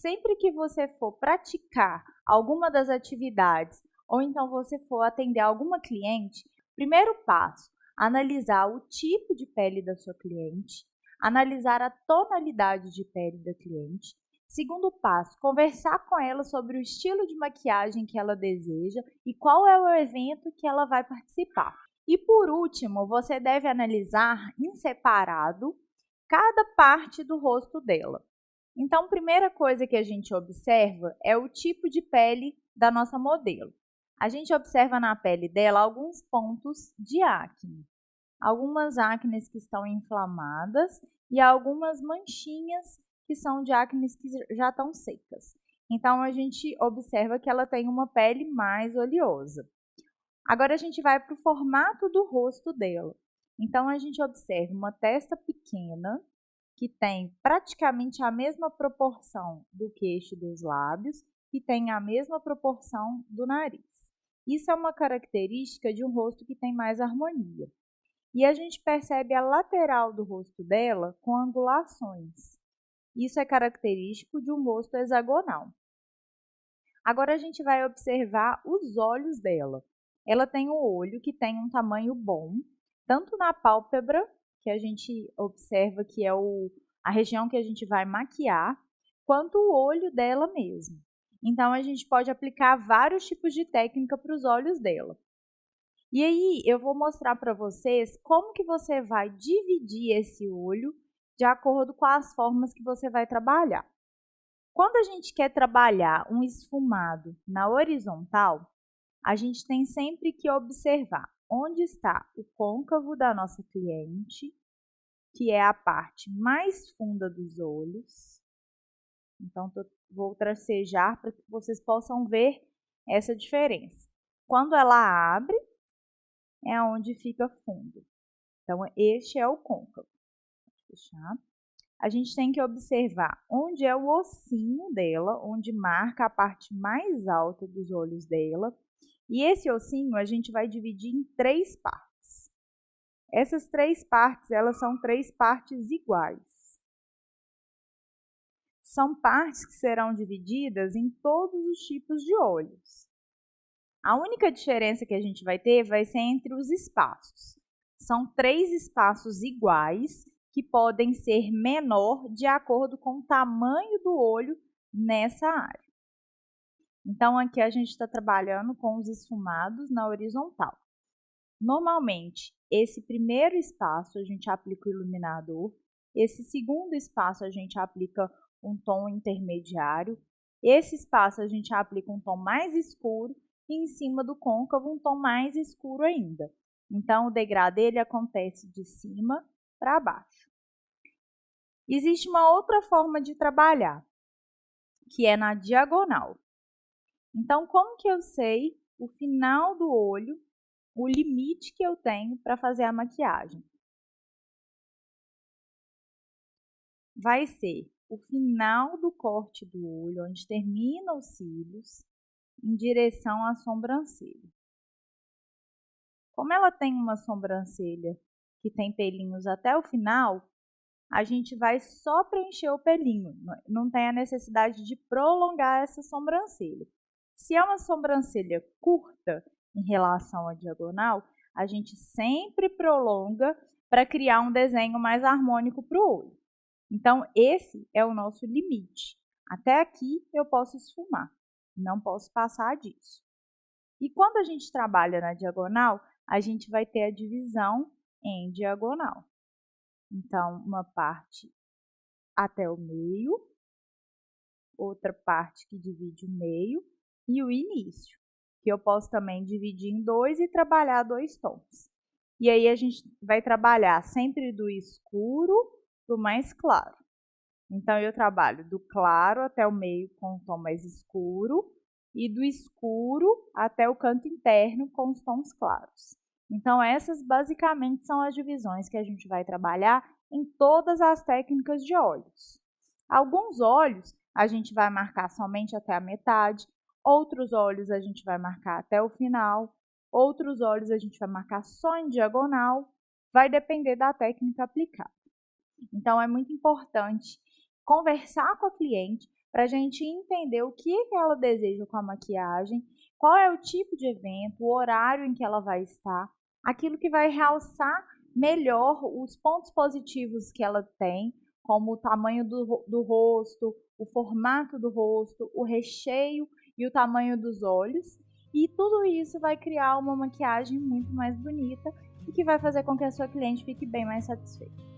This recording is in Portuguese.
sempre que você for praticar alguma das atividades ou então você for atender alguma cliente, primeiro passo, analisar o tipo de pele da sua cliente, analisar a tonalidade de pele da cliente. Segundo passo, conversar com ela sobre o estilo de maquiagem que ela deseja e qual é o evento que ela vai participar. E por último, você deve analisar em separado cada parte do rosto dela. Então, a primeira coisa que a gente observa é o tipo de pele da nossa modelo. A gente observa na pele dela alguns pontos de acne. Algumas acnes que estão inflamadas e algumas manchinhas que são de acnes que já estão secas. Então, a gente observa que ela tem uma pele mais oleosa. Agora, a gente vai para o formato do rosto dela. Então, a gente observa uma testa pequena, que tem praticamente a mesma proporção do queixo e dos lábios, e tem a mesma proporção do nariz. Isso é uma característica de um rosto que tem mais harmonia. E a gente percebe a lateral do rosto dela com angulações. Isso é característico de um rosto hexagonal. Agora a gente vai observar os olhos dela. Ela tem um olho que tem um tamanho bom, tanto na pálpebra, que a gente observa que é a região que a gente vai maquiar, quanto o olho dela mesmo. Então, a gente pode aplicar vários tipos de técnica para os olhos dela. E aí, eu vou mostrar para vocês como que você vai dividir esse olho de acordo com as formas que você vai trabalhar. Quando a gente quer trabalhar um esfumado na horizontal, a gente tem sempre que observar onde está o côncavo da nossa cliente, que é a parte mais funda dos olhos. Então, vou tracejar para que vocês possam ver essa diferença. Quando ela abre, é onde fica fundo. Então, este é o côncavo. Vou fechar. A gente tem que observar onde é o ossinho dela, onde marca a parte mais alta dos olhos dela. E esse ossinho a gente vai dividir em 3 partes. Essas 3 partes, elas são 3 partes iguais. São partes que serão divididas em todos os tipos de olhos. A única diferença que a gente vai ter vai ser entre os espaços. São 3 espaços iguais que podem ser menor de acordo com o tamanho do olho nessa área. Então, aqui a gente está trabalhando com os esfumados na horizontal. Normalmente, esse primeiro espaço a gente aplica o iluminador, esse segundo espaço a gente aplica um tom intermediário, esse espaço a gente aplica um tom mais escuro e em cima do côncavo um tom mais escuro ainda. Então, o degradê ele acontece de cima para baixo. Existe uma outra forma de trabalhar, que é na diagonal. Então, como que eu sei o final do olho, o limite que eu tenho para fazer a maquiagem? Vai ser o final do corte do olho, onde termina os cílios, em direção à sobrancelha. Como ela tem uma sobrancelha que tem pelinhos até o final, a gente vai só preencher o pelinho, não tem a necessidade de prolongar essa sobrancelha. Se é uma sobrancelha curta em relação à diagonal, a gente sempre prolonga para criar um desenho mais harmônico para o olho. Então, esse é o nosso limite. Até aqui eu posso esfumar, não posso passar disso. E quando a gente trabalha na diagonal, a gente vai ter a divisão em diagonal. Então, uma parte até o meio, outra parte que divide o meio e o início, que eu posso também dividir em 2 e trabalhar 2 tons. E aí a gente vai trabalhar sempre do escuro para o mais claro. Então, eu trabalho do claro até o meio com o tom mais escuro e do escuro até o canto interno com os tons claros. Então, essas basicamente são as divisões que a gente vai trabalhar em todas as técnicas de olhos. Alguns olhos a gente vai marcar somente até a metade, outros olhos a gente vai marcar até o final, outros olhos a gente vai marcar só em diagonal, vai depender da técnica aplicada. Então, é muito importante conversar com a cliente para a gente entender o que ela deseja com a maquiagem, qual é o tipo de evento, o horário em que ela vai estar, aquilo que vai realçar melhor os pontos positivos que ela tem, como o tamanho do rosto, o formato do rosto, o recheio e o tamanho dos olhos. E tudo isso vai criar uma maquiagem muito mais bonita e que vai fazer com que a sua cliente fique bem mais satisfeita.